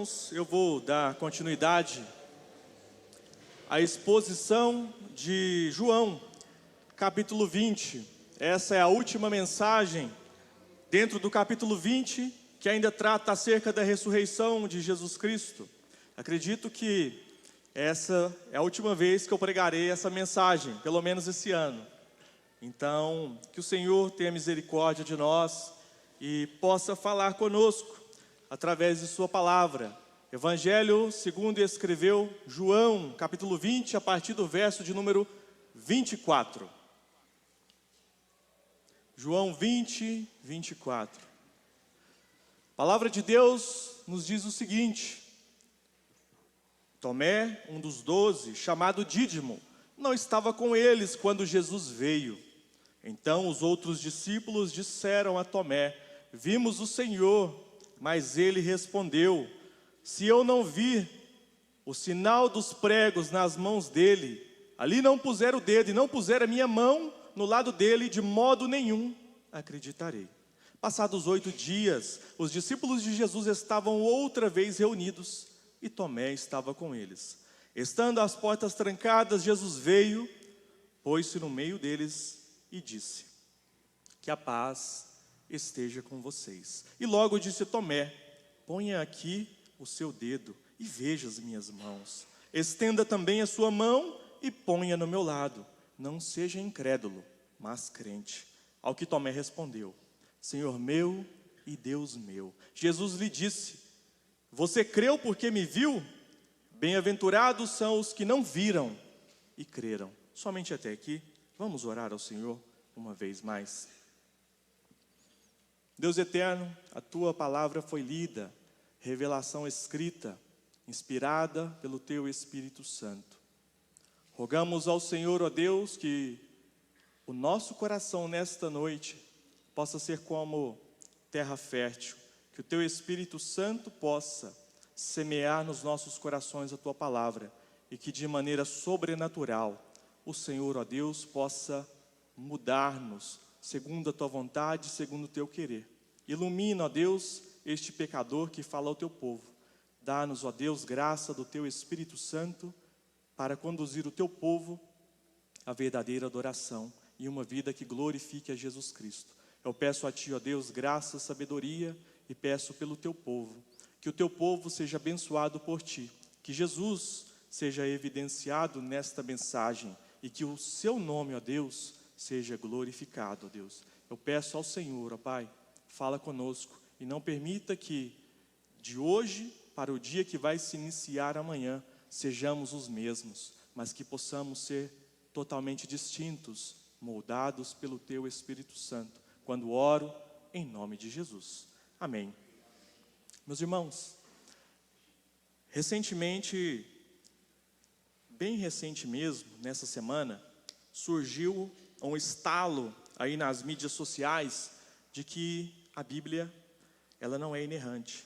irmãos, eu vou dar continuidade à exposição de João, capítulo 20. Essa é a última mensagem dentro do capítulo 20, que ainda trata acerca da ressurreição de Jesus Cristo. Acredito que essa é a última vez que eu pregarei essa mensagem, pelo menos esse ano. Então, que o Senhor tenha misericórdia de nós e possa falar conosco através de sua palavra. Evangelho segundo escreveu João, capítulo 20, a partir do verso de número 24. João 20, 24. A palavra de Deus nos diz o seguinte: Tomé, um dos 12, chamado Dídimo, não estava com eles quando Jesus veio. Então os outros discípulos disseram a Tomé: vimos o Senhor. Mas ele respondeu: se eu não vir o sinal dos pregos nas mãos dele, ali não puser o dedo e não puser a minha mão no lado dele, de modo nenhum acreditarei. Passados 8 dias, os discípulos de Jesus estavam outra vez reunidos e Tomé estava com eles. Estando as portas trancadas, Jesus veio, pôs-se no meio deles e disse: que a paz esteja com vocês. E logo disse Tomé: ponha aqui o seu dedo e veja as minhas mãos. Estenda também a sua mão e ponha no meu lado. Não seja incrédulo, mas crente. Ao que Tomé respondeu: Senhor meu e Deus meu. Jesus lhe disse: você creu porque me viu? Bem-aventurados são os que não viram e creram. Somente até aqui. Vamos orar ao Senhor uma vez mais. Deus eterno, a tua palavra foi lida, revelação escrita, inspirada pelo teu Espírito Santo. Rogamos ao Senhor, ó Deus, que o nosso coração nesta noite possa ser como terra fértil, que o teu Espírito Santo possa semear nos nossos corações a tua palavra e que de maneira sobrenatural o Senhor, ó Deus, possa mudar-nos segundo a tua vontade, segundo o teu querer. Ilumina, ó Deus, este pecador que fala ao teu povo. Dá-nos, ó Deus, graça do teu Espírito Santo para conduzir o teu povo à verdadeira adoração e uma vida que glorifique a Jesus Cristo. Eu peço a ti, ó Deus, graça, sabedoria e peço pelo teu povo, que o teu povo seja abençoado por ti, que Jesus seja evidenciado nesta mensagem e que o seu nome, ó Deus, seja glorificado, ó Deus. Eu peço ao Senhor, ó Pai, fala conosco e não permita que de hoje para o dia que vai se iniciar amanhã sejamos os mesmos, mas que possamos ser totalmente distintos, moldados pelo teu Espírito Santo, quando oro em nome de Jesus. Amém. Meus irmãos, recentemente, bem recente mesmo, nessa semana, surgiu um estalo aí nas mídias sociais de que a Bíblia, ela não é inerrante.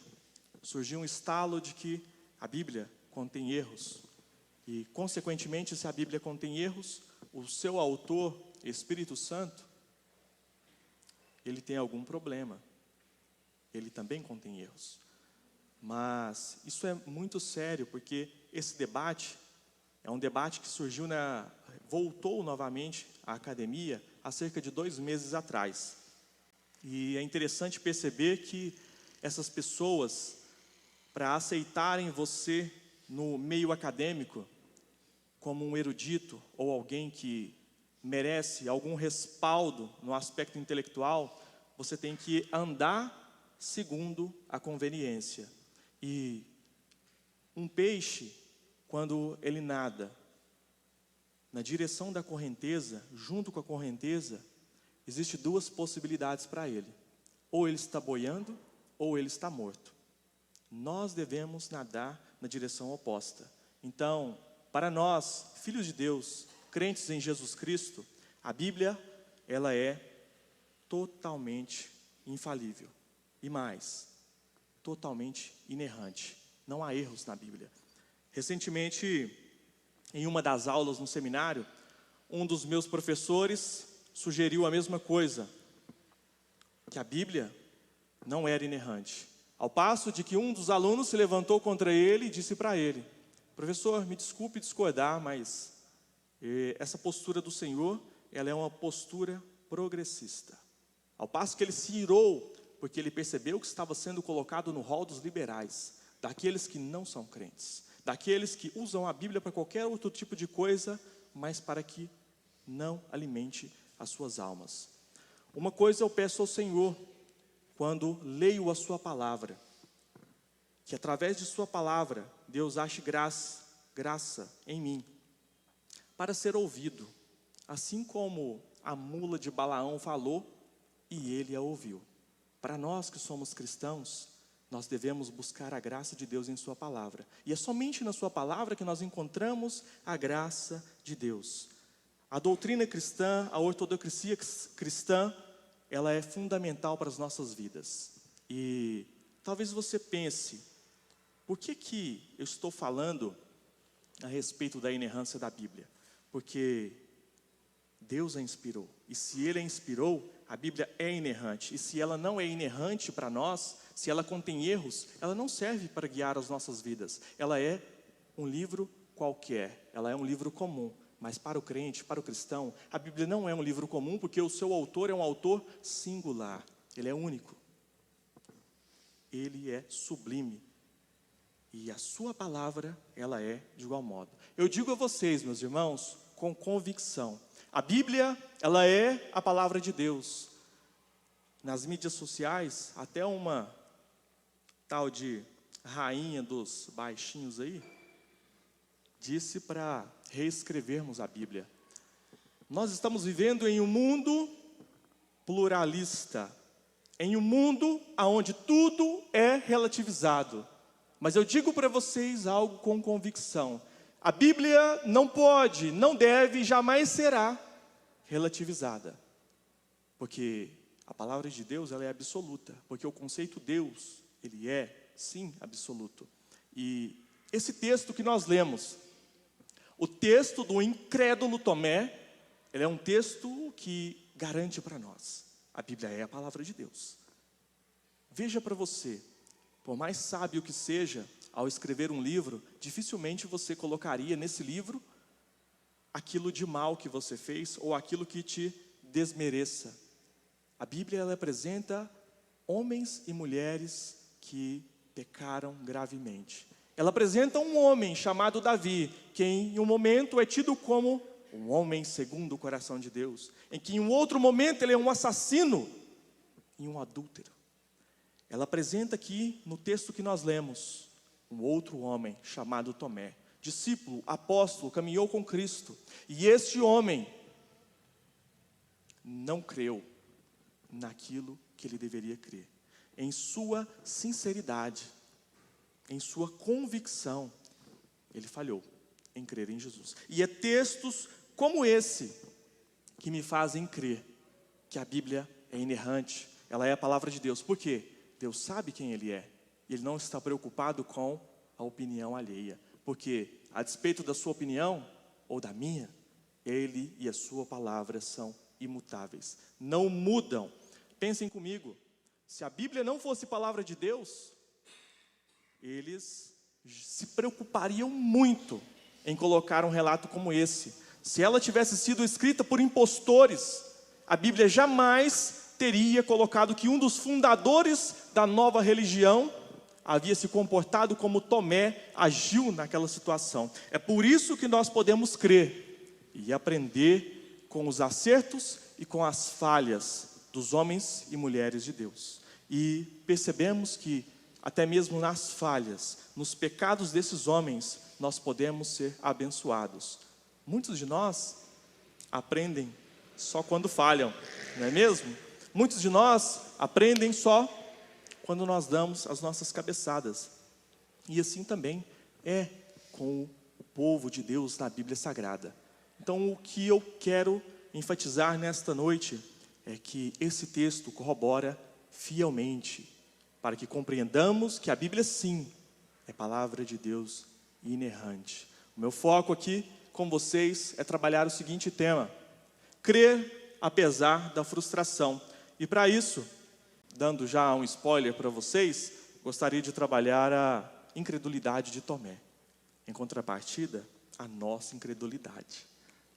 Surgiu um estalo de que a Bíblia contém erros. E, consequentemente, se a Bíblia contém erros, o seu autor, Espírito Santo, ele tem algum problema. Ele também contém erros. Mas isso é muito sério, porque esse debate é um debate que surgiu voltou novamente à academia há cerca de 2 meses atrás. E é interessante perceber que essas pessoas, para aceitarem você no meio acadêmico como um erudito ou alguém que merece algum respaldo no aspecto intelectual, você tem que andar segundo a conveniência. E um peixe, quando ele nada na direção da correnteza, junto com a correnteza, existem 2 possibilidades para ele. Ou ele está boiando, ou ele está morto. Nós devemos nadar na direção oposta. Então, para nós, filhos de Deus, crentes em Jesus Cristo, a Bíblia, ela é totalmente infalível. E mais, totalmente inerrante. Não há erros na Bíblia. Recentemente, em uma das aulas no seminário, um dos meus professores sugeriu a mesma coisa, que a Bíblia não era inerrante. Ao passo de que um dos alunos se levantou contra ele e disse para ele: professor, me desculpe discordar, mas essa postura do Senhor, ela é uma postura progressista. Ao passo que ele se irou, porque ele percebeu que estava sendo colocado no rol dos liberais, daqueles que não são crentes, daqueles que usam a Bíblia para qualquer outro tipo de coisa, mas para que não alimente as suas almas. Uma coisa eu peço ao Senhor, quando leio a sua palavra, que através de sua palavra, Deus ache graça em mim, para ser ouvido, assim como a mula de Balaão falou, e ele a ouviu. Para nós que somos cristãos, nós devemos buscar a graça de Deus em sua palavra. E é somente na sua palavra que nós encontramos a graça de Deus. A doutrina cristã, a ortodoxia cristã, ela é fundamental para as nossas vidas. E talvez você pense, por que eu estou falando a respeito da inerrância da Bíblia? Porque Deus a inspirou. E se Ele a inspirou, a Bíblia é inerrante. E se ela não é inerrante para nós, se ela contém erros, ela não serve para guiar as nossas vidas. Ela é um livro qualquer, ela é um livro comum. Mas para o crente, para o cristão, a Bíblia não é um livro comum, porque o seu autor é um autor singular. Ele é único. Ele é sublime. E a sua palavra, ela é de igual modo. Eu digo a vocês, meus irmãos, com convicção. A Bíblia, ela é a palavra de Deus. Nas mídias sociais, até uma tal de rainha dos baixinhos aí, disse para reescrevermos a Bíblia. Nós estamos vivendo em um mundo pluralista, em um mundo onde tudo é relativizado. Mas eu digo para vocês algo com convicção. A Bíblia não pode, não deve, jamais será relativizada. Porque a palavra de Deus, ela é absoluta. Porque o conceito Deus, ele é, sim, absoluto. E esse texto que nós lemos, o texto do incrédulo Tomé, ele é um texto que garante para nós. A Bíblia é a palavra de Deus. Veja para você, por mais sábio que seja, ao escrever um livro, dificilmente você colocaria nesse livro aquilo de mal que você fez ou aquilo que te desmereça. A Bíblia, ela apresenta homens e mulheres que pecaram gravemente. Ela apresenta um homem chamado Davi, que em um momento é tido como um homem segundo o coração de Deus, em que em um outro momento ele é um assassino e um adúltero. Ela apresenta aqui, no texto que nós lemos, um outro homem chamado Tomé, discípulo, apóstolo, caminhou com Cristo. E este homem não creu naquilo que ele deveria crer. Em sua sinceridade, em sua convicção, ele falhou em crer em Jesus. E é textos como esse que me fazem crer que a Bíblia é inerrante, ela é a palavra de Deus. Por quê? Deus sabe quem Ele é. Ele não está preocupado com a opinião alheia. Porque, a despeito da sua opinião, ou da minha, Ele e a sua palavra são imutáveis. Não mudam. Pensem comigo. Se a Bíblia não fosse palavra de Deus, eles se preocupariam muito em colocar um relato como esse. Se ela tivesse sido escrita por impostores, a Bíblia jamais teria colocado que um dos fundadores da nova religião havia se comportado como Tomé agiu naquela situação. É por isso que nós podemos crer e aprender com os acertos e com as falhas dos homens e mulheres de Deus. E percebemos que até mesmo nas falhas, nos pecados desses homens, nós podemos ser abençoados. Muitos de nós aprendem só quando falham, não é mesmo? Muitos de nós aprendem só quando nós damos as nossas cabeçadas. E assim também é com o povo de Deus na Bíblia Sagrada. Então, o que eu quero enfatizar nesta noite é que esse texto corrobora fielmente, para que compreendamos que a Bíblia, sim, é palavra de Deus inerrante. O meu foco aqui com vocês é trabalhar o seguinte tema: crer apesar da frustração. E para isso, dando já um spoiler para vocês, gostaria de trabalhar a incredulidade de Tomé. Em contrapartida, a nossa incredulidade.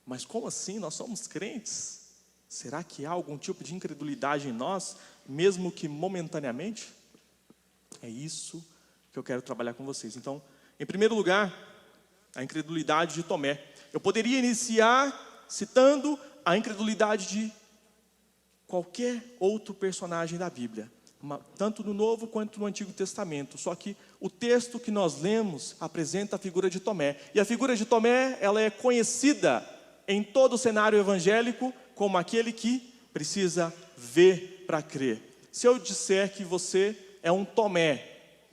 Mas como assim? Nós somos crentes? Será que há algum tipo de incredulidade em nós, mesmo que momentaneamente? É isso que eu quero trabalhar com vocês. Então, em primeiro lugar, a incredulidade de Tomé. Eu poderia iniciar citando a incredulidade de qualquer outro personagem da Bíblia, tanto no Novo quanto no Antigo Testamento. Só que o texto que nós lemos apresenta a figura de Tomé. E a figura de Tomé, ela é conhecida em todo o cenário evangélico como aquele que precisa ver para crer. Se eu disser que você é um Tomé,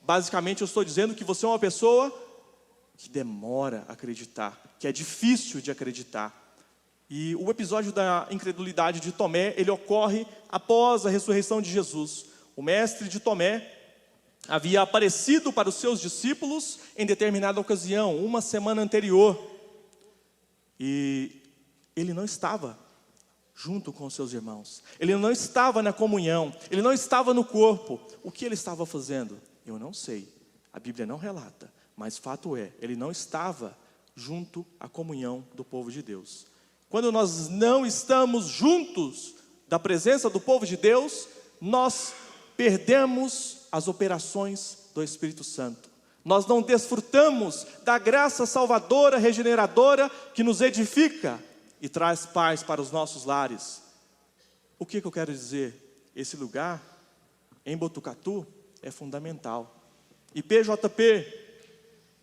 basicamente eu estou dizendo que você é uma pessoa que demora a acreditar, que é difícil de acreditar. E o episódio da incredulidade de Tomé, ele ocorre após a ressurreição de Jesus. O mestre de Tomé havia aparecido para os seus discípulos em determinada ocasião, uma semana anterior. E ele não estava junto com os seus irmãos. Ele não estava na comunhão. Ele não estava no corpo. O que ele estava fazendo? Eu não sei. A Bíblia não relata. Mas fato é, ele não estava junto à comunhão do povo de Deus. Quando nós não estamos juntos da presença do povo de Deus, nós perdemos as operações do Espírito Santo. Nós não desfrutamos da graça salvadora, regeneradora, que nos edifica e traz paz para os nossos lares. O que eu quero dizer? Esse lugar, em Botucatu, é fundamental. E PJP,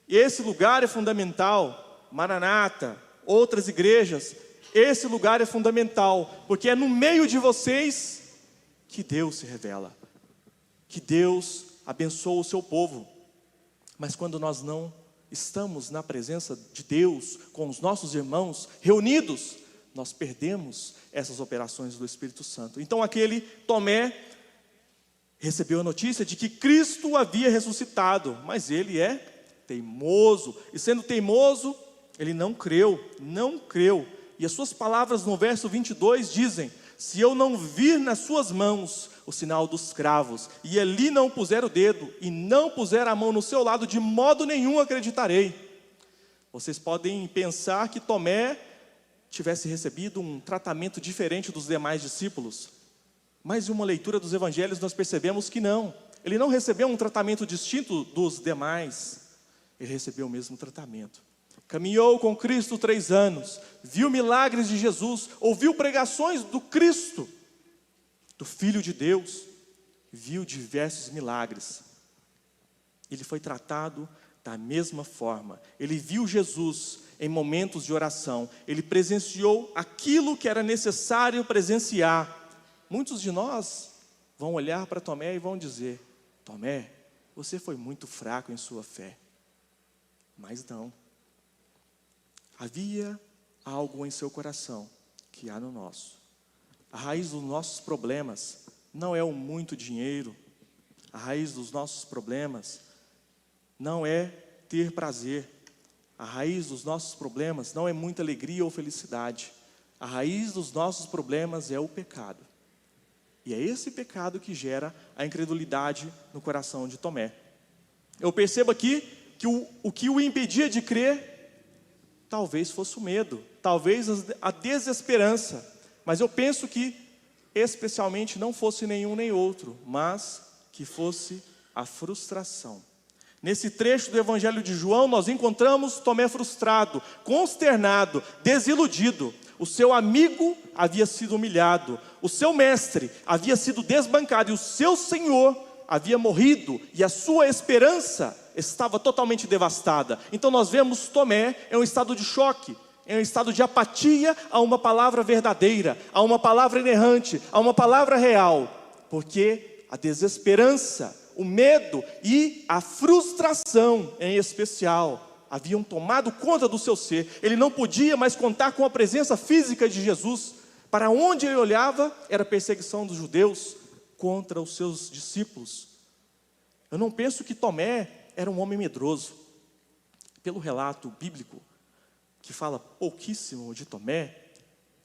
esse lugar é fundamental. Maranata, outras igrejas, esse lugar é fundamental, porque é no meio de vocês que Deus se revela, que Deus abençoa o seu povo. Mas quando nós não estamos na presença de Deus, com os nossos irmãos reunidos, nós perdemos essas operações do Espírito Santo. Então aquele Tomé recebeu a notícia de que Cristo havia ressuscitado, mas ele é teimoso, e sendo teimoso, ele não creu. E as suas palavras no verso 22 dizem: se eu não vir nas suas mãos o sinal dos cravos, e ali não puser o dedo, e não puser a mão no seu lado, de modo nenhum acreditarei. Vocês podem pensar que Tomé tivesse recebido um tratamento diferente dos demais discípulos, mas em uma leitura dos evangelhos nós percebemos que não. Ele não recebeu um tratamento distinto dos demais, ele recebeu o mesmo tratamento. Caminhou com Cristo 3 anos, viu milagres de Jesus, ouviu pregações do Cristo, do Filho de Deus, viu diversos milagres. Ele foi tratado da mesma forma. Ele viu Jesus em momentos de oração. Ele presenciou aquilo que era necessário presenciar. Muitos de nós vão olhar para Tomé e vão dizer: Tomé, você foi muito fraco em sua fé. Mas não. Havia algo em seu coração que há no nosso. A raiz dos nossos problemas não é o muito dinheiro. A raiz dos nossos problemas não é ter prazer. A raiz dos nossos problemas não é muita alegria ou felicidade. A raiz dos nossos problemas é o pecado. E é esse pecado que gera a incredulidade no coração de Tomé. Eu percebo aqui que o que o impedia de crer talvez fosse o medo, talvez a desesperança. Mas eu penso que especialmente não fosse nenhum nem outro, mas que fosse a frustração. Nesse trecho do Evangelho de João, nós encontramos Tomé frustrado, consternado, desiludido. O seu amigo havia sido humilhado, o seu mestre havia sido desbancado e o seu Senhor havia morrido e a sua esperança estava totalmente devastada. Então nós vemos Tomé em um estado de choque, em um estado de apatia a uma palavra verdadeira, a uma palavra inerrante, a uma palavra real, porque a desesperança, o medo e a frustração em especial haviam tomado conta do seu ser. Ele não podia mais contar com a presença física de Jesus. Para onde ele olhava era a perseguição dos judeus contra os seus discípulos. Eu não penso que Tomé era um homem medroso. Pelo relato bíblico, que fala pouquíssimo de Tomé,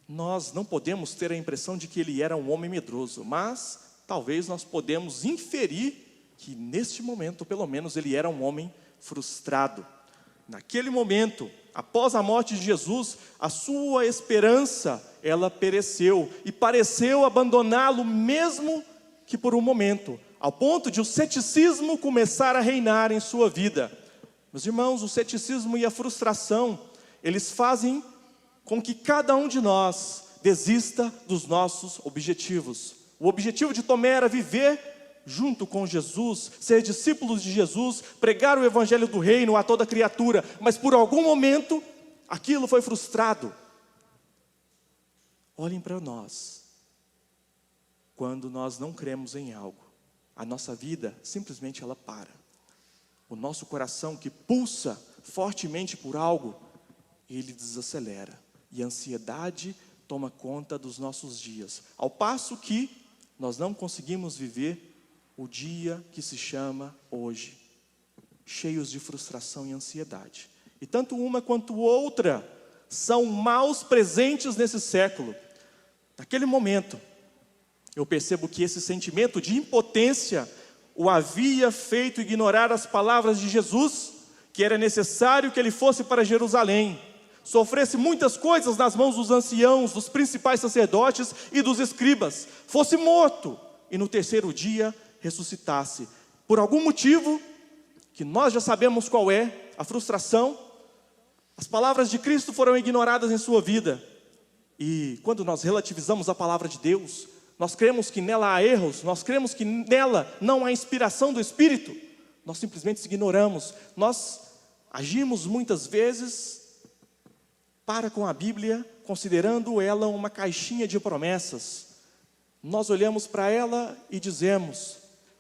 nós não podemos ter a impressão de que ele era um homem medroso, mas talvez nós podemos inferir que neste momento, pelo menos, ele era um homem frustrado. Naquele momento, após a morte de Jesus, a sua esperança, ela pereceu e pareceu abandoná-lo mesmo que por um momento, ao ponto de o ceticismo começar a reinar em sua vida. Meus irmãos, o ceticismo e a frustração, eles fazem com que cada um de nós desista dos nossos objetivos. O objetivo de Tomé era viver junto com Jesus, ser discípulos de Jesus, pregar o evangelho do reino a toda criatura, mas por algum momento, aquilo foi frustrado. Olhem para nós, quando nós não cremos em algo, a nossa vida simplesmente ela para. O nosso coração que pulsa fortemente por algo, ele desacelera, e a ansiedade toma conta dos nossos dias, ao passo que nós não conseguimos viver o dia que se chama hoje, cheios de frustração e ansiedade. E tanto uma quanto outra são maus presentes nesse século. Naquele momento, eu percebo que esse sentimento de impotência o havia feito ignorar as palavras de Jesus, que era necessário que ele fosse para Jerusalém, sofresse muitas coisas nas mãos dos anciãos, dos principais sacerdotes e dos escribas, fosse morto e no terceiro dia ressuscitasse. Por algum motivo, que nós já sabemos qual é, a frustração, as palavras de Cristo foram ignoradas em sua vida. E quando nós relativizamos a palavra de Deus, nós cremos que nela há erros, nós cremos que nela não há inspiração do Espírito, nós simplesmente ignoramos. Nós agimos muitas vezes para com a Bíblia, considerando ela uma caixinha de promessas. Nós olhamos para ela e dizemos: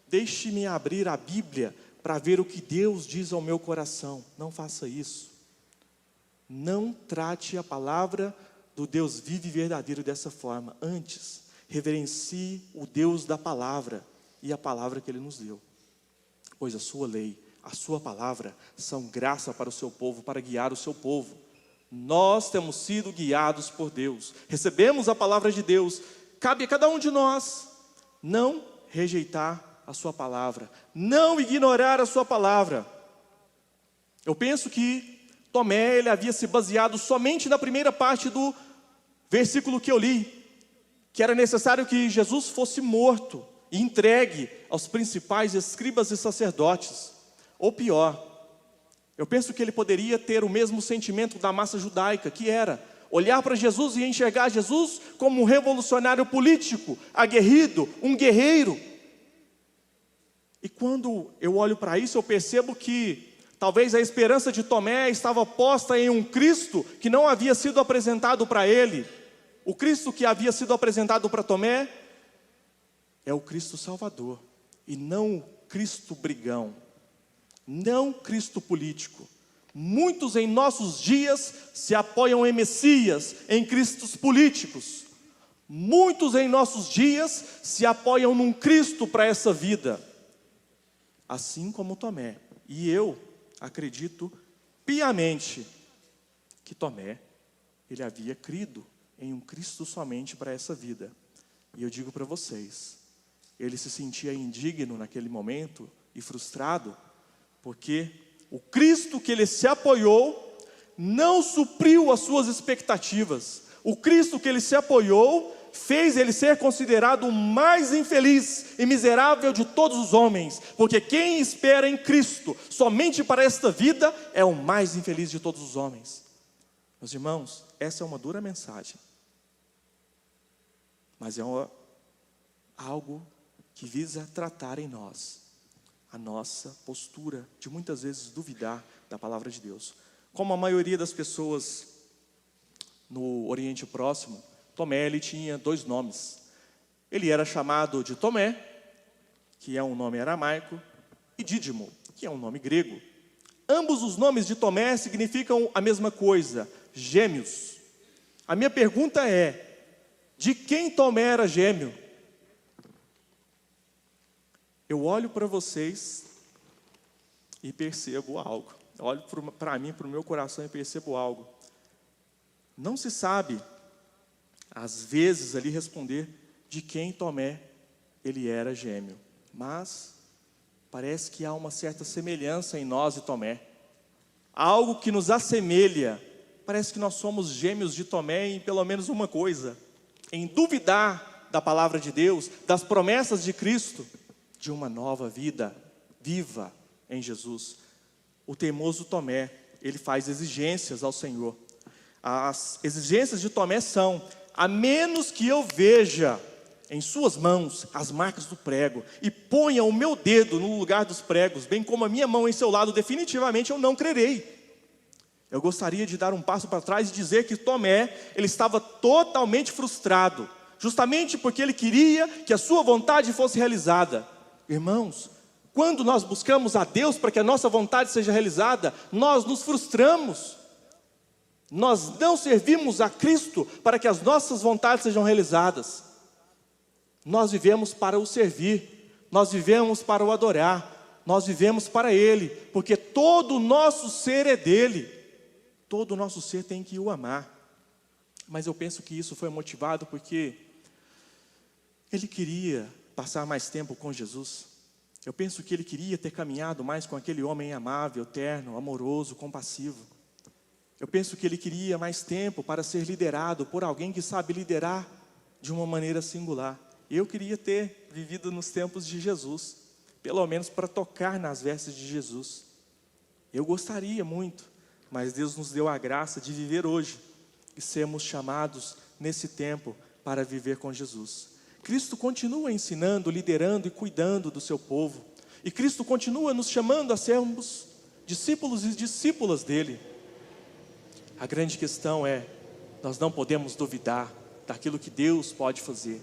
deixe-me abrir a Bíblia para ver o que Deus diz ao meu coração. Não faça isso. Não trate a palavra do Deus vivo e verdadeiro dessa forma. Antes, reverencie o Deus da palavra e a palavra que Ele nos deu. Pois a sua lei, a sua palavra, são graça para o seu povo, para guiar o seu povo. Nós temos sido guiados por Deus. Recebemos a palavra de Deus. Cabe a cada um de nós não rejeitar a sua palavra, não ignorar a sua palavra. Eu penso que Tomé, ele havia se baseado somente na primeira parte do versículo que eu li, que era necessário que Jesus fosse morto e entregue aos principais escribas e sacerdotes. Ou pior, eu penso que ele poderia ter o mesmo sentimento da massa judaica, que era olhar para Jesus e enxergar Jesus como um revolucionário político, aguerrido, um guerreiro. E quando eu olho para isso, eu percebo que talvez a esperança de Tomé estava posta em um Cristo que não havia sido apresentado para ele. O Cristo que havia sido apresentado para Tomé é o Cristo Salvador, e não o Cristo brigão, não Cristo político. Muitos em nossos dias se apoiam em Messias, em Cristos políticos. Muitos em nossos dias se apoiam num Cristo para essa vida, assim como Tomé. E eu acredito piamente que Tomé, ele havia crido em um Cristo somente para essa vida. E eu digo para vocês, ele se sentia indigno naquele momento e frustrado, porque o Cristo que ele se apoiou não supriu as suas expectativas. O Cristo que ele se apoiou fez ele ser considerado o mais infeliz e miserável de todos os homens, porque quem espera em Cristo somente para esta vida é o mais infeliz de todos os homens. Meus irmãos, essa é uma dura mensagem, mas é algo que visa tratar em nós a nossa postura de muitas vezes duvidar da palavra de Deus. Como a maioria das pessoas no Oriente Próximo, Tomé, ele tinha 2 nomes. Ele era chamado de Tomé, que é um nome aramaico, e Dídimo, que é um nome grego. Ambos os nomes de Tomé significam a mesma coisa, gêmeos. A minha pergunta é: de quem Tomé era gêmeo? Eu olho para vocês e percebo algo. Eu olho para mim, para o meu coração e percebo algo. Não se sabe, às vezes, ali responder de quem Tomé ele era gêmeo. Mas parece que há uma certa semelhança em nós e Tomé. Há algo que nos assemelha. Parece que nós somos gêmeos de Tomé em pelo menos uma coisa: em duvidar da palavra de Deus, das promessas de Cristo, de uma nova vida viva em Jesus. O teimoso Tomé, ele faz exigências ao Senhor. As exigências de Tomé são: a menos que eu veja em suas mãos as marcas do prego, e ponha o meu dedo no lugar dos pregos, bem como a minha mão em seu lado, definitivamente eu não crerei. Eu gostaria de dar um passo para trás e dizer que Tomé, ele estava totalmente frustrado, justamente porque ele queria que a sua vontade fosse realizada. Irmãos, quando nós buscamos a Deus para que a nossa vontade seja realizada, nós nos frustramos. Nós não servimos a Cristo para que as nossas vontades sejam realizadas. Nós vivemos para o servir, nós vivemos para o adorar, nós vivemos para Ele, porque todo o nosso ser é dEle, todo o nosso ser tem que o amar. Mas eu penso que isso foi motivado porque ele queria passar mais tempo com Jesus. Eu penso que ele queria ter caminhado mais com aquele homem amável, terno, amoroso, compassivo. Eu penso que ele queria mais tempo para ser liderado por alguém que sabe liderar de uma maneira singular. Eu queria ter vivido nos tempos de Jesus, pelo menos para tocar nas vestes de Jesus. Eu gostaria muito, mas Deus nos deu a graça de viver hoje e sermos chamados nesse tempo para viver com Jesus. Cristo continua ensinando, liderando e cuidando do seu povo. E Cristo continua nos chamando a sermos discípulos e discípulas dele. A grande questão é, nós não podemos duvidar daquilo que Deus pode fazer.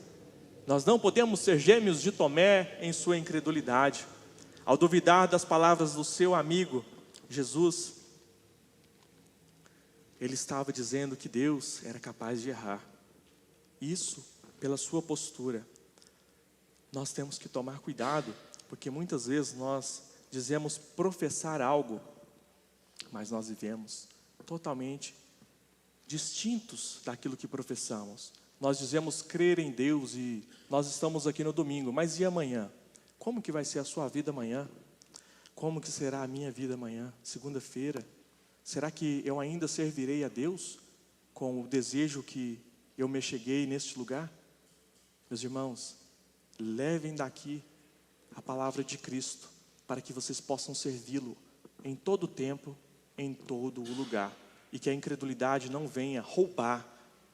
Nós não podemos ser gêmeos de Tomé em sua incredulidade. Ao duvidar das palavras do seu amigo Jesus, ele estava dizendo que Deus era capaz de errar. Isso pela sua postura. Nós temos que tomar cuidado, porque muitas vezes nós dizemos professar algo, mas nós vivemos totalmente distintos daquilo que professamos. Nós dizemos crer em Deus e nós estamos aqui no domingo, mas e amanhã? Como que vai ser a sua vida amanhã? Como que será a minha vida amanhã, segunda-feira? Será que eu ainda servirei a Deus com o desejo que eu me cheguei neste lugar? Meus irmãos, levem daqui a palavra de Cristo, para que vocês possam servi-lo em todo o tempo, em todo o lugar. E que a incredulidade não venha roubar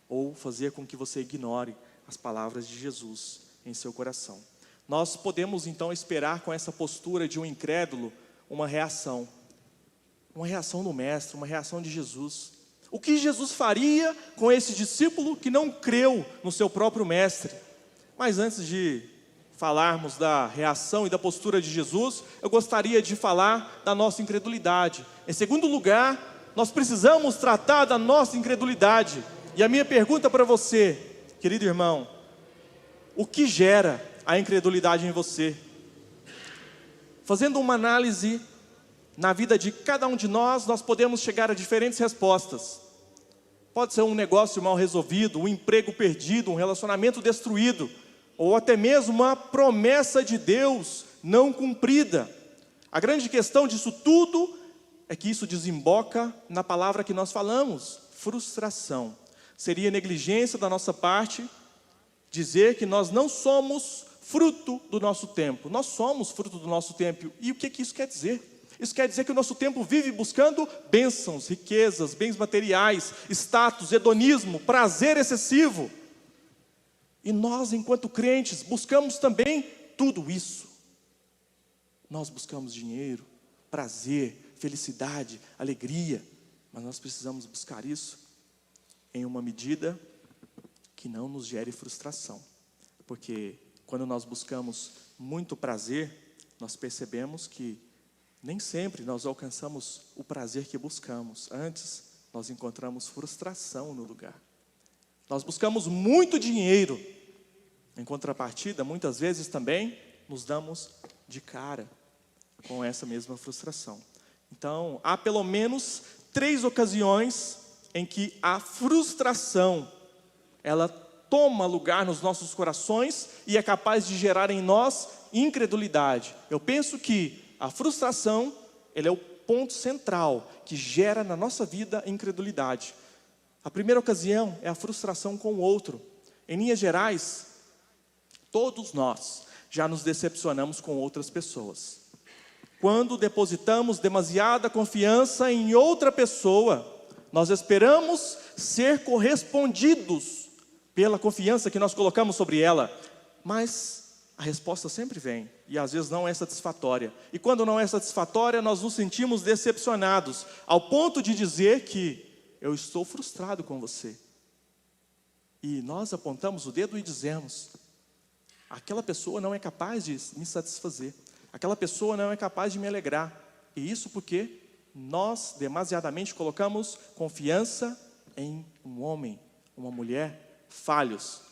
ou fazer com que você ignore as palavras de Jesus em seu coração. Nós podemos então esperar com essa postura de um incrédulo uma reação do Mestre, uma reação de Jesus. O que Jesus faria com esse discípulo que não creu no seu próprio Mestre? Mas antes de falarmos da reação e da postura de Jesus, eu gostaria de falar da nossa incredulidade. Em segundo lugar, nós precisamos tratar da nossa incredulidade. E a minha pergunta para você, querido irmão, o que gera a incredulidade em você? Fazendo uma análise na vida de cada um de nós, nós podemos chegar a diferentes respostas. Pode ser um negócio mal resolvido, um emprego perdido, um relacionamento destruído, ou até mesmo uma promessa de Deus não cumprida. A grande questão disso tudo é que isso desemboca na palavra que nós falamos, frustração. Seria negligência da nossa parte dizer que nós não somos fruto do nosso tempo. Nós somos fruto do nosso tempo. E o que isso quer dizer? Isso quer dizer que o nosso tempo vive buscando bênçãos, riquezas, bens materiais, status, hedonismo, prazer excessivo. E nós, enquanto crentes, buscamos também tudo isso. Nós buscamos dinheiro, prazer, felicidade, alegria. Mas nós precisamos buscar isso em uma medida que não nos gere frustração. Porque quando nós buscamos muito prazer, nós percebemos que nem sempre nós alcançamos o prazer que buscamos. Antes, nós encontramos frustração no lugar. Nós buscamos muito dinheiro. Em contrapartida, muitas vezes também nos damos de cara com essa mesma frustração. Então, há pelo menos 3 ocasiões em que a frustração, ela toma lugar nos nossos corações e é capaz de gerar em nós incredulidade. Eu penso que a frustração, ele é o ponto central que gera na nossa vida incredulidade. A primeira ocasião é a frustração com o outro. Em linhas gerais, todos nós já nos decepcionamos com outras pessoas. Quando depositamos demasiada confiança em outra pessoa, nós esperamos ser correspondidos pela confiança que nós colocamos sobre ela, mas a resposta sempre vem, e às vezes não é satisfatória. E quando não é satisfatória, nós nos sentimos decepcionados, ao ponto de dizer que eu estou frustrado com você. E nós apontamos o dedo e dizemos, aquela pessoa não é capaz de me satisfazer, aquela pessoa não é capaz de me alegrar. E isso porque nós demasiadamente colocamos confiança em um homem, uma mulher, falhos.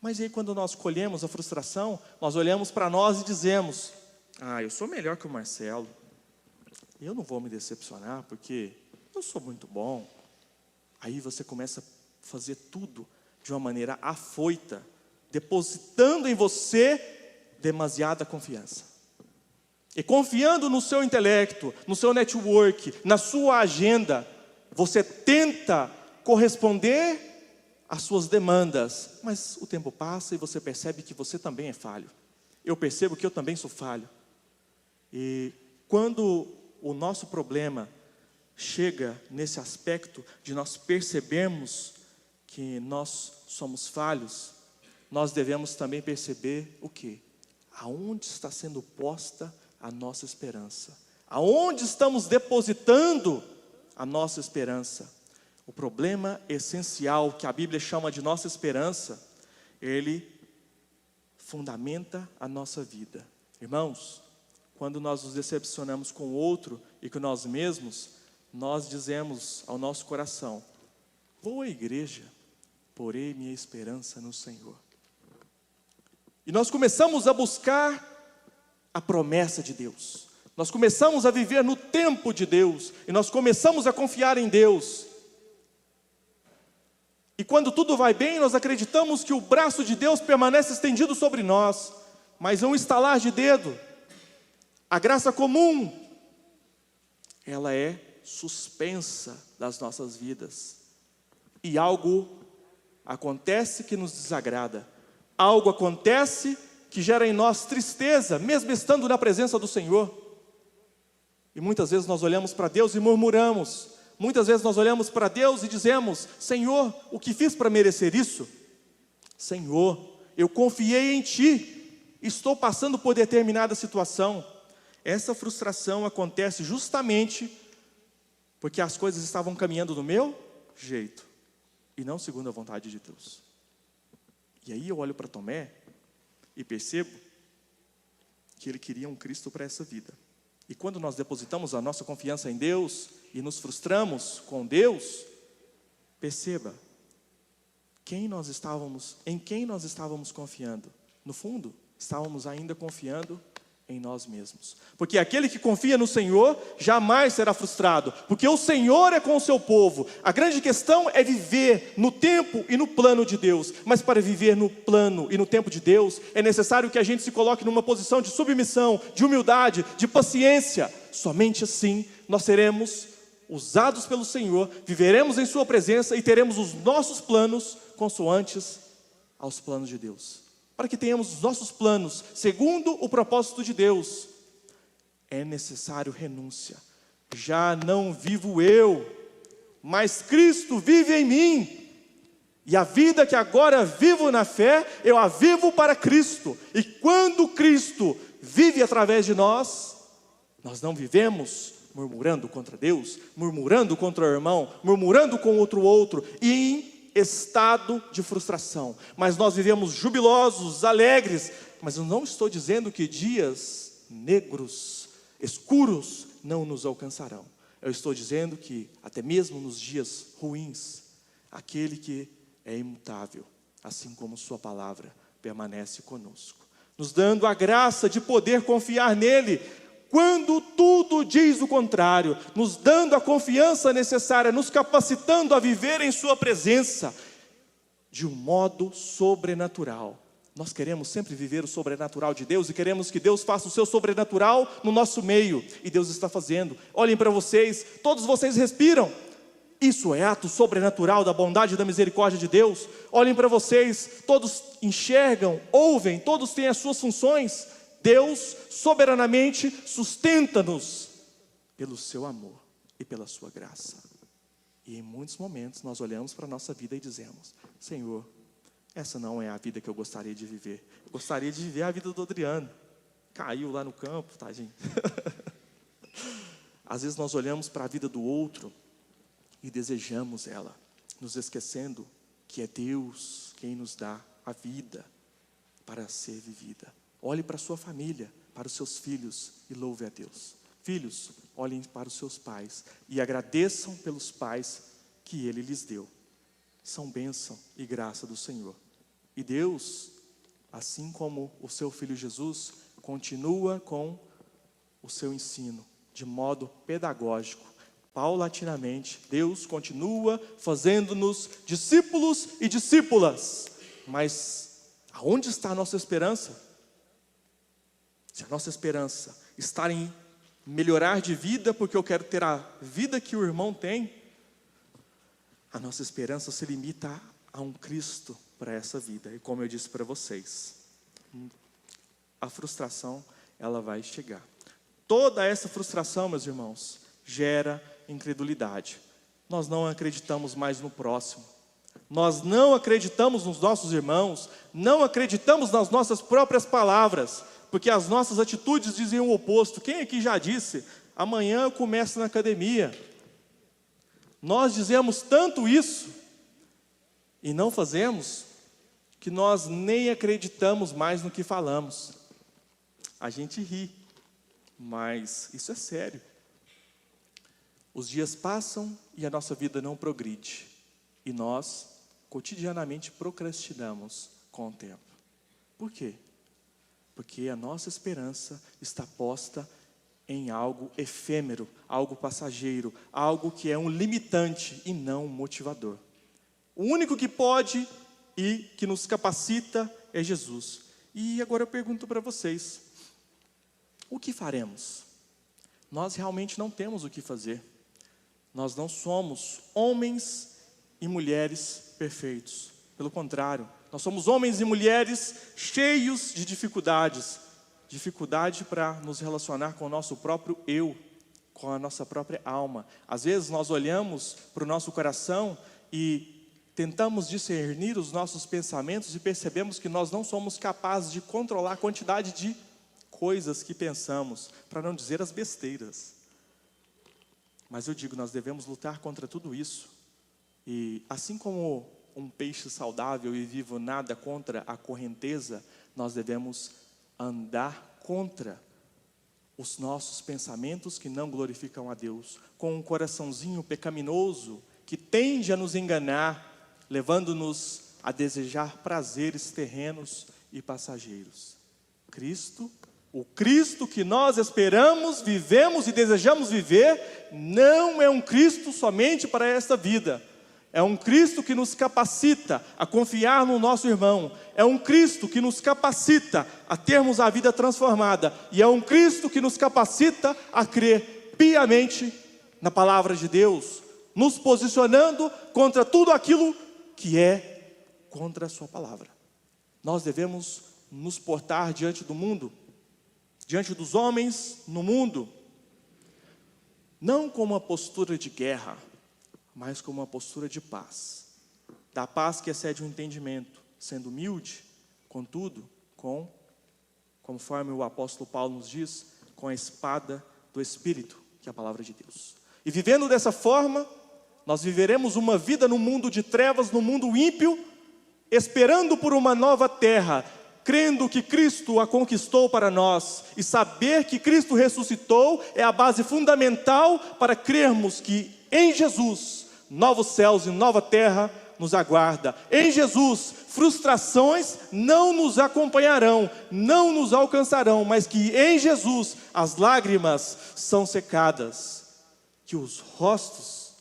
Mas aí quando nós colhemos a frustração, nós olhamos para nós e dizemos, eu sou melhor que o Marcelo, eu não vou me decepcionar porque eu sou muito bom. Aí você começa a fazer tudo de uma maneira afoita, depositando em você demasiada confiança. E confiando no seu intelecto, no seu network, na sua agenda, você tenta corresponder às suas demandas, mas o tempo passa e você percebe que você também é falho. Eu percebo que eu também sou falho. E quando o nosso problema chega nesse aspecto de nós percebermos que nós somos falhos, nós devemos também perceber o quê? Aonde está sendo posta a nossa esperança? Aonde estamos depositando a nossa esperança? O problema essencial que a Bíblia chama de nossa esperança, ele fundamenta a nossa vida. Irmãos, quando nós nos decepcionamos com o outro e com nós mesmos, nós dizemos ao nosso coração, vou à igreja, porei minha esperança no Senhor. E nós começamos a buscar a promessa de Deus. Nós começamos a viver no tempo de Deus. E nós começamos a confiar em Deus. E quando tudo vai bem, nós acreditamos que o braço de Deus permanece estendido sobre nós. Mas um estalar de dedo, a graça comum, ela é suspensa das nossas vidas. E algo acontece que nos desagrada. Algo acontece que gera em nós tristeza, mesmo estando na presença do Senhor. E muitas vezes nós olhamos para Deus e murmuramos. Muitas vezes nós olhamos para Deus e dizemos, Senhor, o que fiz para merecer isso? Senhor, eu confiei em Ti, estou passando por determinada situação. Essa frustração acontece justamente porque as coisas estavam caminhando do meu jeito e não segundo a vontade de Deus. E aí eu olho para Tomé e percebo que ele queria um Cristo para essa vida. E quando nós depositamos a nossa confiança em Deus e nos frustramos com Deus, perceba, em quem nós estávamos confiando? No fundo, estávamos ainda confiando em nós mesmos. Porque aquele que confia no Senhor jamais será frustrado, porque o Senhor é com o seu povo. A grande questão é viver no tempo e no plano de Deus. Mas para viver no plano e no tempo de Deus, é necessário que a gente se coloque numa posição de submissão, de humildade, de paciência. Somente assim nós seremos usados pelo Senhor, viveremos em sua presença e teremos os nossos planos consoantes aos planos de Deus. Para que tenhamos os nossos planos segundo o propósito de Deus, é necessário renúncia. Já não vivo eu, mas Cristo vive em mim. E a vida que agora vivo na fé, eu a vivo para Cristo. E quando Cristo vive através de nós, nós não vivemos murmurando contra Deus, murmurando contra o irmão, murmurando com outro, e em estado de frustração, mas nós vivemos jubilosos, alegres. Mas eu não estou dizendo que dias negros, escuros não nos alcançarão. Eu estou dizendo que até mesmo nos dias ruins, aquele que é imutável, assim como sua palavra, permanece conosco, nos dando a graça de poder confiar nele quando tudo diz o contrário, nos dando a confiança necessária, nos capacitando a viver em sua presença. de um modo sobrenatural. Nós queremos sempre viver o sobrenatural de Deus e queremos que Deus faça o seu sobrenatural no nosso meio. E Deus está fazendo. Olhem para vocês, todos vocês respiram. Isso é ato sobrenatural da bondade e da misericórdia de Deus. Olhem para vocês, todos enxergam, ouvem, todos têm as suas funções. Deus soberanamente sustenta-nos pelo seu amor e pela sua graça. E em muitos momentos nós olhamos para a nossa vida e dizemos: Senhor, essa não é a vida que eu gostaria de viver. Eu gostaria de viver a vida do Adriano. Caiu lá no campo, tadinho. Às vezes nós olhamos para a vida do outro e desejamos ela, nos esquecendo que é Deus quem nos dá a vida para ser vivida. Olhe para a sua família, para os seus filhos e louve a Deus. Filhos, olhem para os seus pais e agradeçam pelos pais que Ele lhes deu. São bênção e graça do Senhor. E Deus, assim como o seu Filho Jesus, continua com o seu ensino de modo pedagógico. Paulatinamente, Deus continua fazendo-nos discípulos e discípulas. Mas aonde está a nossa esperança? Se a nossa esperança está em melhorar de vida, porque eu quero ter a vida que o irmão tem, a nossa esperança se limita a um Cristo para essa vida. E como eu disse para vocês, a frustração, ela vai chegar. Toda essa frustração, meus irmãos, gera incredulidade. Nós não acreditamos mais no próximo. Nós não acreditamos nos nossos irmãos. Não acreditamos nas nossas próprias palavras. Porque as nossas atitudes dizem o oposto. Quem aqui já disse: amanhã eu começo na academia? Nós dizemos tanto isso e não fazemos, que nós nem acreditamos mais no que falamos. A gente ri, mas isso é sério. Os dias passam e a nossa vida não progride. E nós, cotidianamente, procrastinamos com o tempo. Por quê? Porque a nossa esperança está posta em algo efêmero, algo passageiro, algo que é um limitante e não um motivador. O único que pode e que nos capacita é Jesus. E agora eu pergunto para vocês: o que faremos? Nós realmente não temos o que fazer. Nós não somos homens e mulheres perfeitos. Pelo contrário, nós somos homens e mulheres cheios de dificuldades. Dificuldade para nos relacionar com o nosso próprio eu, com a nossa própria alma. Às vezes nós olhamos para o nosso coração e tentamos discernir os nossos pensamentos e percebemos que nós não somos capazes de controlar a quantidade de coisas que pensamos, para não dizer as besteiras. Mas eu digo, nós devemos lutar contra tudo isso. E assim como um peixe saudável e vivo nada contra a correnteza, nós devemos andar contra os nossos pensamentos que não glorificam a Deus, com um coraçãozinho pecaminoso que tende a nos enganar, levando-nos a desejar prazeres terrenos e passageiros. Cristo, o Cristo que nós esperamos, vivemos e desejamos viver, não é um Cristo somente para esta vida. É um Cristo que nos capacita a confiar no nosso irmão. É um Cristo que nos capacita a termos a vida transformada. E é um Cristo que nos capacita a crer piamente na palavra de Deus, nos posicionando contra tudo aquilo que é contra a sua palavra. Nós devemos nos portar diante do mundo, diante dos homens no mundo, não com uma postura de guerra, mas com uma postura de paz. Da paz que excede o entendimento, sendo humilde, contudo, conforme o apóstolo Paulo nos diz, com a espada do Espírito, que é a palavra de Deus. E vivendo dessa forma, nós viveremos uma vida no mundo de trevas, no mundo ímpio, esperando por uma nova terra, crendo que Cristo a conquistou para nós, e saber que Cristo ressuscitou é a base fundamental para crermos que em Jesus novos céus e nova terra nos aguarda. Em Jesus, frustrações não nos acompanharão, não nos alcançarão, mas que em Jesus as lágrimas são secadas, que os rostos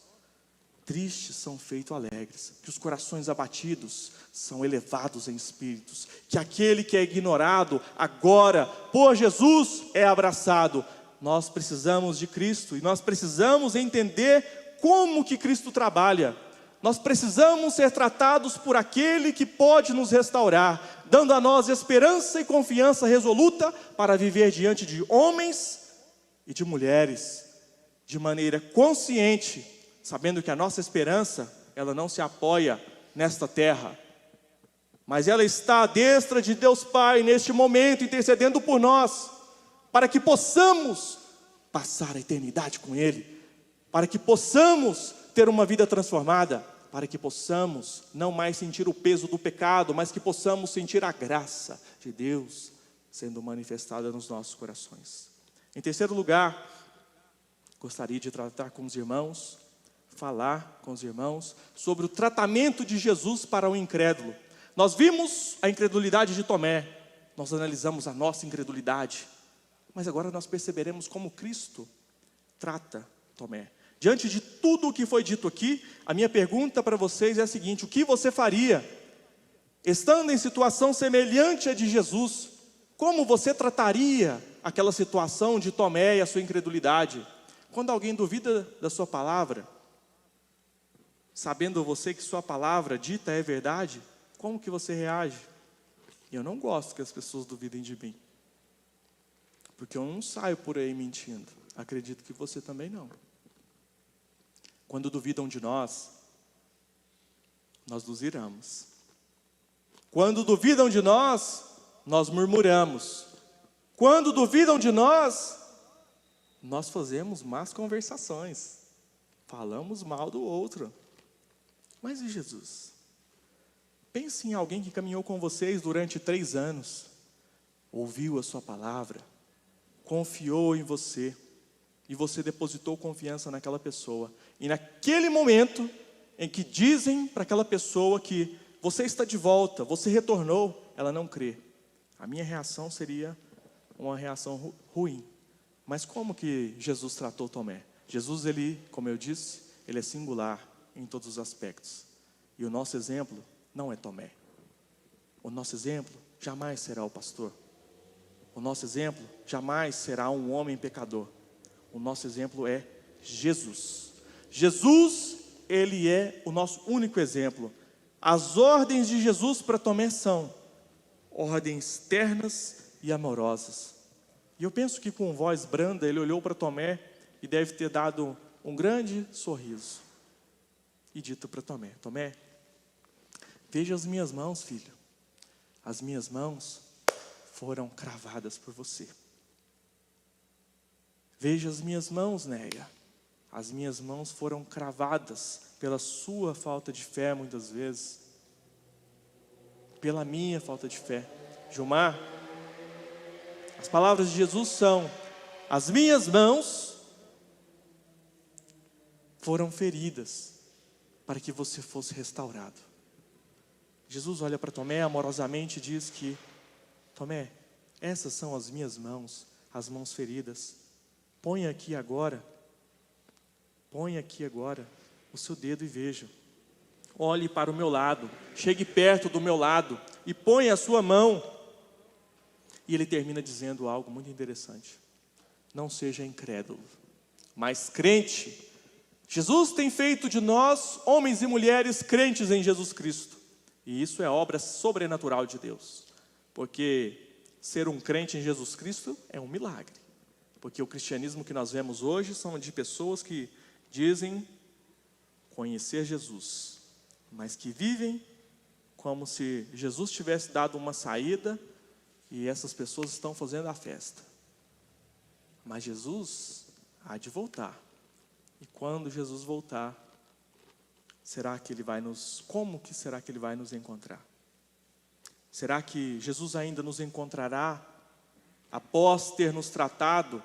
tristes são feitos alegres, que os corações abatidos são elevados em espíritos, que aquele que é ignorado agora por Jesus é abraçado. Nós precisamos de Cristo e nós precisamos entender como que Cristo trabalha. Nós precisamos ser tratados por aquele que pode nos restaurar, dando a nós esperança e confiança resoluta para viver diante de homens e de mulheres de maneira consciente, sabendo que a nossa esperança, ela não se apoia nesta terra, mas ela está à destra de Deus Pai neste momento, intercedendo por nós, para que possamos passar a eternidade com Ele, para que possamos ter uma vida transformada, para que possamos não mais sentir o peso do pecado, mas que possamos sentir a graça de Deus sendo manifestada nos nossos corações. Em terceiro lugar, gostaria de tratar com os irmãos, falar com os irmãos sobre o tratamento de Jesus para o incrédulo. Nós vimos a incredulidade de Tomé, nós analisamos a nossa incredulidade, mas agora nós perceberemos como Cristo trata Tomé. Diante de tudo o que foi dito aqui, a minha pergunta para vocês é a seguinte: o que você faria, estando em situação semelhante à de Jesus? Como você trataria aquela situação de Tomé e a sua incredulidade? Quando alguém duvida da sua palavra, sabendo você que sua palavra dita é verdade, como que você reage? Eu não gosto que as pessoas duvidem de mim, porque eu não saio por aí mentindo. Acredito que você também não. Quando duvidam de nós, nós nos iramos. Quando duvidam de nós, nós murmuramos. Quando duvidam de nós, nós fazemos más conversações. Falamos mal do outro. Mas e Jesus? Pense em alguém que caminhou com vocês durante 3 anos, ouviu a sua palavra, confiou em você, e você depositou confiança naquela pessoa. E naquele momento em que dizem para aquela pessoa que você está de volta, você retornou, ela não crê. A minha reação seria uma reação ruim. Mas como que Jesus tratou Tomé? Jesus, ele, como eu disse, ele é singular em todos os aspectos. E o nosso exemplo não é Tomé. O nosso exemplo jamais será o pastor. O nosso exemplo jamais será um homem pecador. O nosso exemplo é Jesus. Jesus, ele é o nosso único exemplo. As ordens de Jesus para Tomé são ordens ternas e amorosas. E eu penso que com voz branda, ele olhou para Tomé e deve ter dado um grande sorriso. E dito para Tomé: Tomé, veja as minhas mãos, filho. As minhas mãos foram cravadas por você. Veja as minhas mãos, Néia. As minhas mãos foram cravadas pela sua falta de fé, muitas vezes. Pela minha falta de fé. Gilmar, as palavras de Jesus são: as minhas mãos foram feridas para que você fosse restaurado. Jesus olha para Tomé amorosamente e diz que: Tomé, essas são as minhas mãos, as mãos feridas. Põe aqui agora o seu dedo e veja. Olhe para o meu lado, chegue perto do meu lado e põe a sua mão. E ele termina dizendo algo muito interessante: não seja incrédulo, mas crente. Jesus tem feito de nós, homens e mulheres, crentes em Jesus Cristo. E isso é obra sobrenatural de Deus. Porque ser um crente em Jesus Cristo é um milagre. Porque o cristianismo que nós vemos hoje são de pessoas que dizem conhecer Jesus, mas que vivem como se Jesus tivesse dado uma saída e essas pessoas estão fazendo a festa. Mas Jesus há de voltar. E quando Jesus voltar, como que será que ele vai nos encontrar? Será que Jesus ainda nos encontrará após ter nos tratado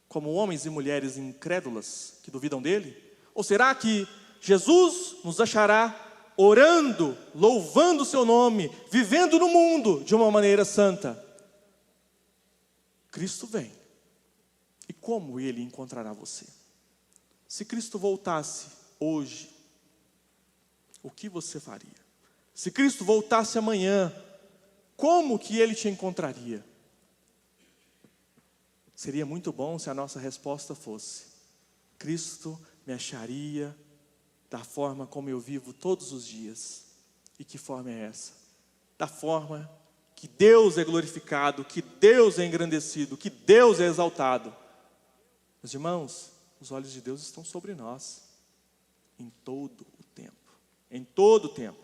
como homens e mulheres incrédulas que duvidam dele? Ou será que Jesus nos achará orando, louvando o seu nome, vivendo no mundo de uma maneira santa? Cristo vem. E como ele encontrará você? Se Cristo voltasse hoje, o que você faria? Se Cristo voltasse amanhã, como que Ele te encontraria? Seria muito bom se a nossa resposta fosse: Cristo me acharia da forma como eu vivo todos os dias. E que forma é essa? Da forma que Deus é glorificado, que Deus é engrandecido, que Deus é exaltado. Meus irmãos, os olhos de Deus estão sobre nós, em todo o tempo. Em todo o tempo.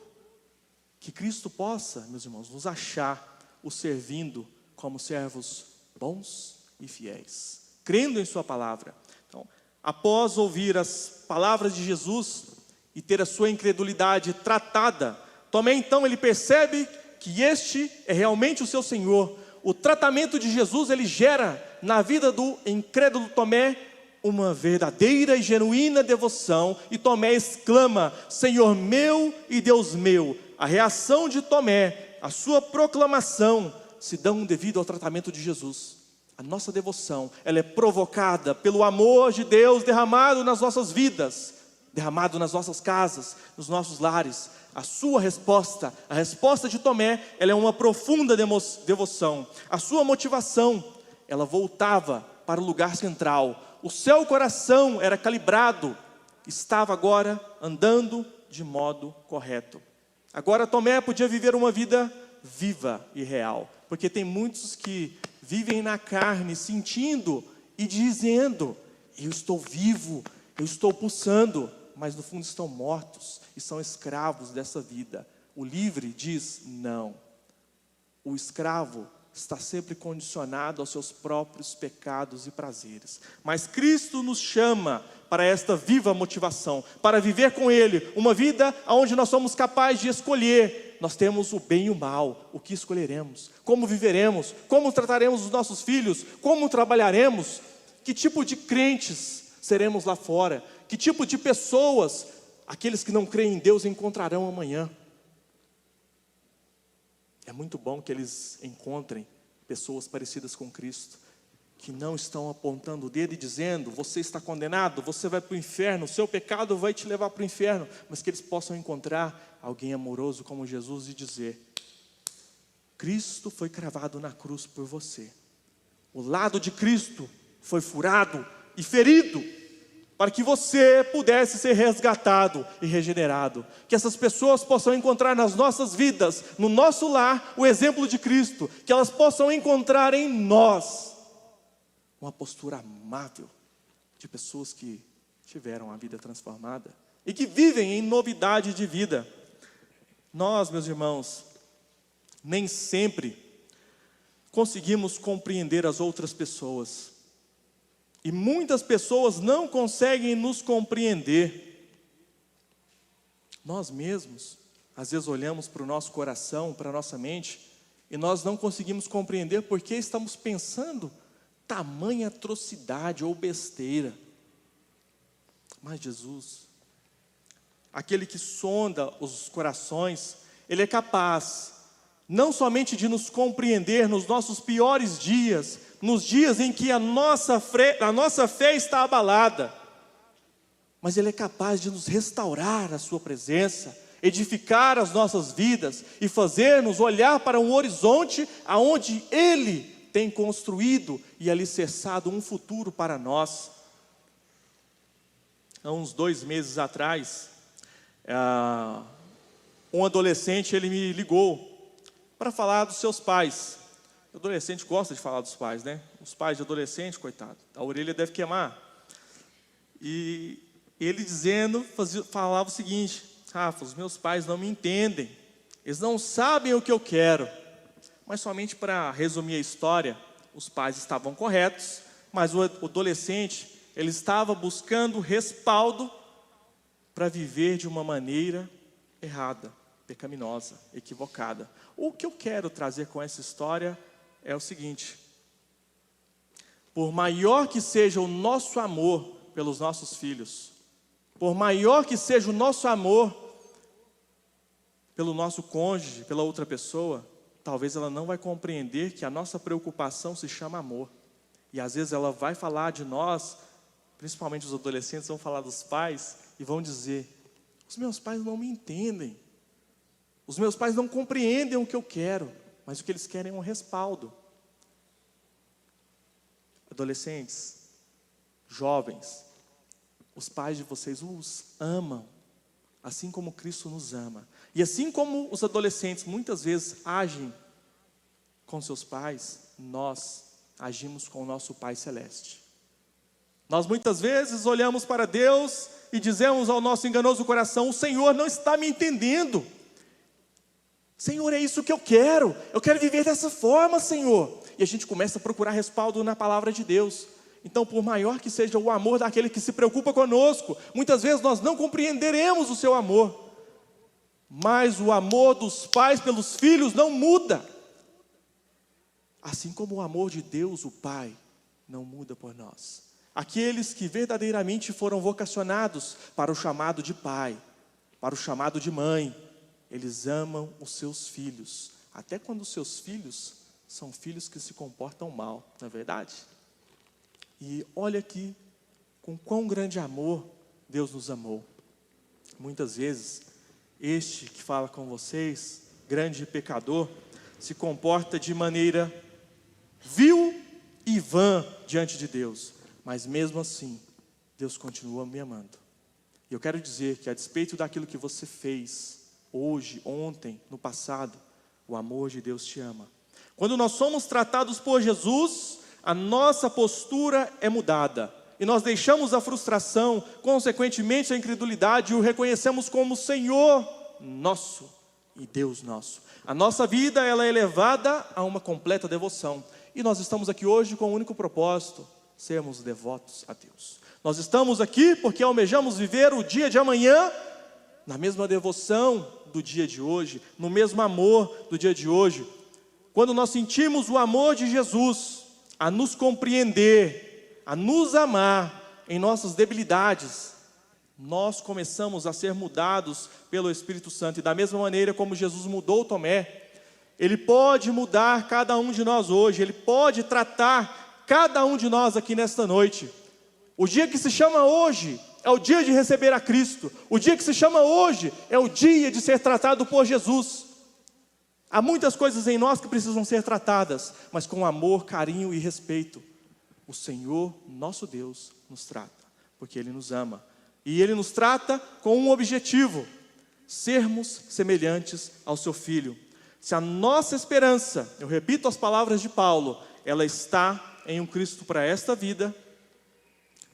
Que Cristo possa, meus irmãos, nos achar o servindo como servos bons e fiéis, crendo em sua palavra. Então, após ouvir as palavras de Jesus e ter a sua incredulidade tratada, Tomé então ele percebe que este é realmente o seu Senhor. O tratamento de Jesus, ele gera na vida do incrédulo Tomé uma verdadeira e genuína devoção. E Tomé exclama: Senhor meu e Deus meu. A reação de Tomé, a sua proclamação, se dão devido ao tratamento de Jesus. A nossa devoção, ela é provocada pelo amor de Deus derramado nas nossas vidas, derramado nas nossas casas, nos nossos lares. A sua resposta, a resposta de Tomé, ela é uma profunda devoção. A sua motivação, ela voltava para o lugar central. O seu coração era calibrado, estava agora andando de modo correto. Agora Tomé podia viver uma vida viva e real, porque tem muitos que vivem na carne, sentindo e dizendo: eu estou vivo, eu estou pulsando, mas no fundo estão mortos e são escravos dessa vida. O livre diz não. O escravo está sempre condicionado aos seus próprios pecados e prazeres. Mas Cristo nos chama para esta viva motivação, para viver com Ele uma vida onde nós somos capazes de escolher. Nós temos o bem e o mal, o que escolheremos, como viveremos, como trataremos os nossos filhos, como trabalharemos, que tipo de crentes seremos lá fora, que tipo de pessoas aqueles que não creem em Deus encontrarão amanhã. É muito bom que eles encontrem pessoas parecidas com Cristo, que não estão apontando o dedo e dizendo: você está condenado, você vai para o inferno, o seu pecado vai te levar para o inferno, mas que eles possam encontrar alguém amoroso como Jesus e dizer: Cristo foi cravado na cruz por você, o lado de Cristo foi furado e ferido, para que você pudesse ser resgatado e regenerado. Que essas pessoas possam encontrar nas nossas vidas, no nosso lar, o exemplo de Cristo. Que elas possam encontrar em nós uma postura amável de pessoas que tiveram a vida transformada e que vivem em novidade de vida. Nós, meus irmãos, nem sempre conseguimos compreender as outras pessoas. E muitas pessoas não conseguem nos compreender. Nós mesmos, às vezes olhamos para o nosso coração, para a nossa mente, e nós não conseguimos compreender porque estamos pensando tamanha atrocidade ou besteira. Mas Jesus, aquele que sonda os corações, Ele é capaz não somente de nos compreender nos nossos piores dias, nos dias em que a nossa fé está abalada, mas Ele é capaz de nos restaurar a sua presença, edificar as nossas vidas e fazer-nos olhar para um horizonte aonde Ele tem construído e alicerçado um futuro para nós. Há uns 2 meses atrás, um adolescente, ele me ligou para falar dos seus pais. O adolescente gosta de falar dos pais, né? Os pais de adolescente, coitado, a orelha deve queimar. E ele falava o seguinte: Rafa, os meus pais não me entendem, eles não sabem o que eu quero. Mas somente para resumir a história, os pais estavam corretos, mas o adolescente, ele estava buscando respaldo para viver de uma maneira errada, pecaminosa, equivocada. O que eu quero trazer com essa história é o seguinte: por maior que seja o nosso amor pelos nossos filhos, por maior que seja o nosso amor pelo nosso cônjuge, pela outra pessoa, talvez ela não vai compreender que a nossa preocupação se chama amor. E às vezes ela vai falar de nós, principalmente os adolescentes vão falar dos pais e vão dizer: Os meus pais não me entendem. Os meus pais não compreendem o que eu quero, mas o que eles querem é um respaldo. Adolescentes, jovens, os pais de vocês os amam, assim como Cristo nos ama. E assim como os adolescentes muitas vezes agem com seus pais, nós agimos com o nosso Pai Celeste. Nós muitas vezes olhamos para Deus e dizemos ao nosso enganoso coração: o Senhor não está me entendendo. Senhor, é isso que eu quero viver dessa forma, Senhor. E a gente começa a procurar respaldo na palavra de Deus. Então, por maior que seja o amor daquele que se preocupa conosco, muitas vezes nós não compreenderemos o seu amor. Mas o amor dos pais pelos filhos não muda. Assim como o amor de Deus, o Pai, não muda por nós. Aqueles que verdadeiramente foram vocacionados para o chamado de pai, para o chamado de mãe, eles amam os seus filhos, até quando os seus filhos são filhos que se comportam mal, não é verdade? E olha aqui, com quão grande amor Deus nos amou. Muitas vezes, este que fala com vocês, grande pecador, se comporta de maneira vil e vã diante de Deus. Mas mesmo assim, Deus continua me amando. E eu quero dizer que a despeito daquilo que você fez, hoje, ontem, no passado, o amor de Deus te ama. Quando nós somos tratados por Jesus, a nossa postura é mudada. E nós deixamos a frustração, consequentemente a incredulidade, e o reconhecemos como Senhor nosso e Deus nosso. A nossa vida, ela é levada a uma completa devoção. E nós estamos aqui hoje com o único propósito: sermos devotos a Deus. Nós estamos aqui porque almejamos viver o dia de amanhã na mesma devoção do dia de hoje, no mesmo amor do dia de hoje. Quando nós sentimos o amor de Jesus a nos compreender, a nos amar em nossas debilidades, nós começamos a ser mudados pelo Espírito Santo. E da mesma maneira como Jesus mudou Tomé, Ele pode mudar cada um de nós hoje. Ele pode tratar cada um de nós aqui nesta noite. O dia que se chama hoje é o dia de receber a Cristo. O dia que se chama hoje é o dia de ser tratado por Jesus. Há muitas coisas em nós que precisam ser tratadas, mas com amor, carinho e respeito. O Senhor, nosso Deus, nos trata, porque Ele nos ama. E Ele nos trata com um objetivo: sermos semelhantes ao Seu Filho. Se a nossa esperança, eu repito as palavras de Paulo, ela está em um Cristo para esta vida,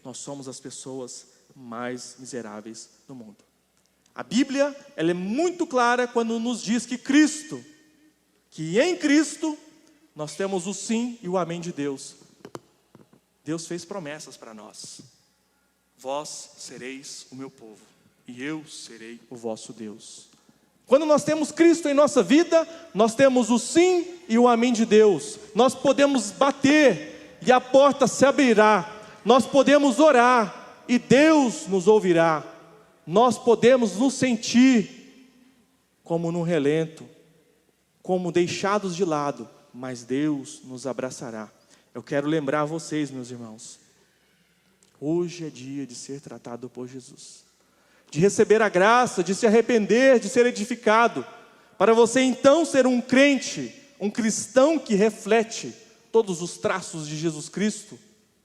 nós somos as pessoas mais miseráveis do mundo. A Bíblia, ela é muito clara quando nos diz que em Cristo, nós temos o sim e o amém de Deus. Deus fez promessas para nós: vós sereis o meu povo, e eu serei o vosso Deus. Quando nós temos Cristo em nossa vida, nós temos o sim e o amém de Deus. Nós podemos bater e a porta se abrirá. Nós podemos orar e Deus nos ouvirá. Nós podemos nos sentir como num relento, como deixados de lado, mas Deus nos abraçará. Eu quero lembrar vocês, meus irmãos, hoje é dia de ser tratado por Jesus, de receber a graça, de se arrepender, de ser edificado, para você então ser um crente, um cristão que reflete todos os traços de Jesus Cristo,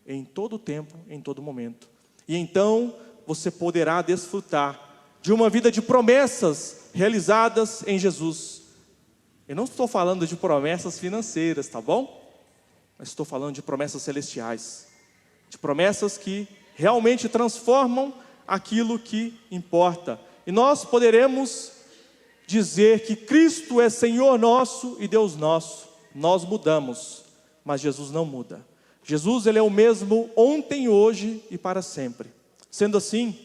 em todo tempo, em todo momento. E então você poderá desfrutar de uma vida de promessas realizadas em Jesus. Eu não estou falando de promessas financeiras, tá bom? Mas estou falando de promessas celestiais, de promessas que realmente transformam aquilo que importa. E nós poderemos dizer que Cristo é Senhor nosso e Deus nosso. Nós mudamos, mas Jesus não muda. Jesus, Ele é o mesmo ontem, hoje e para sempre. Sendo assim,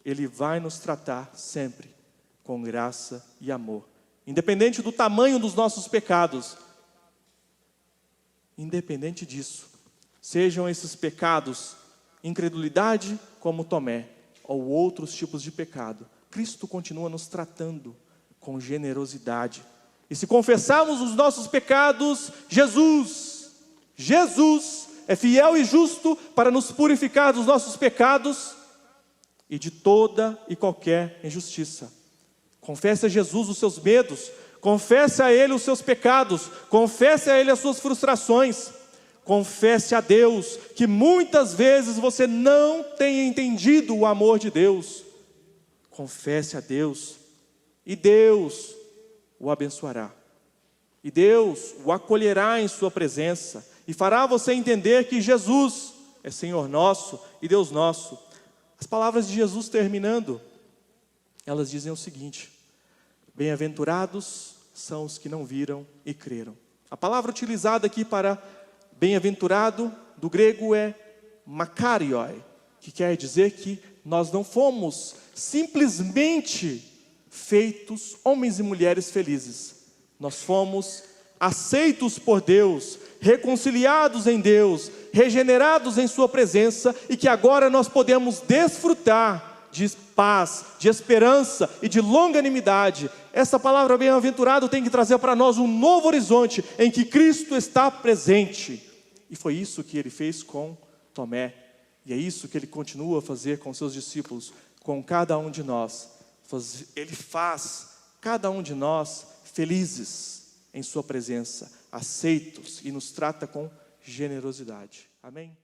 Ele vai nos tratar sempre com graça e amor. Independente do tamanho dos nossos pecados, independente disso, sejam esses pecados incredulidade como Tomé, ou outros tipos de pecado, Cristo continua nos tratando com generosidade. E se confessarmos os nossos pecados, Jesus é fiel e justo para nos purificar dos nossos pecados e de toda e qualquer injustiça. Confesse a Jesus os seus medos, confesse a Ele os seus pecados, confesse a Ele as suas frustrações, confesse a Deus que muitas vezes você não tem entendido o amor de Deus. Confesse a Deus e Deus o abençoará. E Deus o acolherá em sua presença e fará você entender que Jesus é Senhor nosso e Deus nosso. As palavras de Jesus terminando, elas dizem o seguinte: bem-aventurados são os que não viram e creram. A palavra utilizada aqui para bem-aventurado, do grego é makarioi, que quer dizer que nós não fomos simplesmente feitos homens e mulheres felizes. Nós fomos aceitos por Deus, reconciliados em Deus, regenerados em sua presença, e que agora nós podemos desfrutar de paz, de esperança e de longanimidade. Essa palavra bem-aventurado tem que trazer para nós um novo horizonte em que Cristo está presente. E foi isso que ele fez com Tomé. E é isso que ele continua a fazer com seus discípulos, com cada um de nós. Ele faz cada um de nós felizes em sua presença, aceitos, e nos trata com generosidade. Amém?